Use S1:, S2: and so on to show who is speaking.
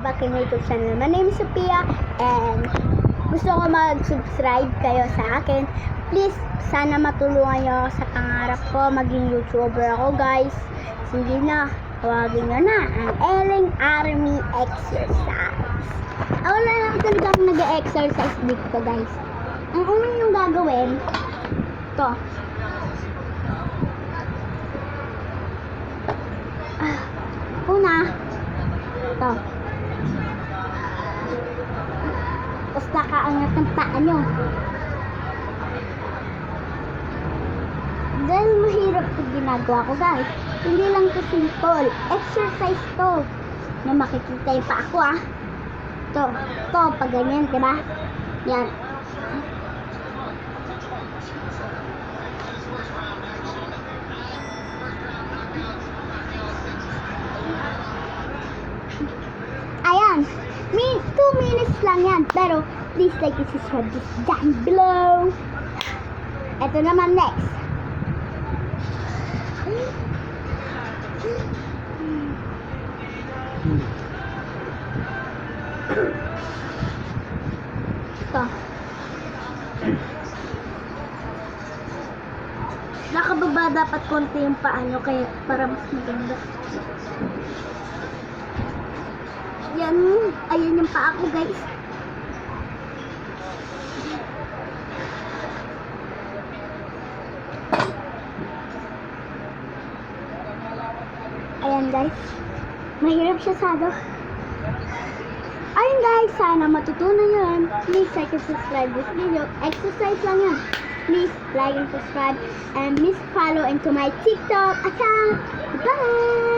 S1: back in my YouTube channel. My name is Sophia and gusto ko mag-subscribe kayo sa akin. Please, sana matulungan nyo sa pangarap ko maging YouTuber ako, guys. Sige na, tawagin nyo na ang Ellen Army Exercise. Ako na lang talaga akong nag-exercise dito, guys. Ang unang yung gagawin, to. Una, to. Tapos nakaangat ng paa nyo. Dahil mahirap ito ginagawa ko, guys. Hindi lang to simple. Exercise to. Na makikita yung paa ko, ah. To, pag ganyan, diba? Yan. Ayan. 2 minutes lang yan. Pero, please like and subscribe down below. Ito naman next. Ito. Nakababa dapat konti yung paa nyo kaya para mas maganda. Yan. Ayan yung paa ko, guys. Ayan, guys. Mahirap siya sado. Ayun, guys. Sana matutunan nyo yan. Please like and subscribe this video. Exercise lang yan. Please like and subscribe and please follow into my TikTok account. Bye!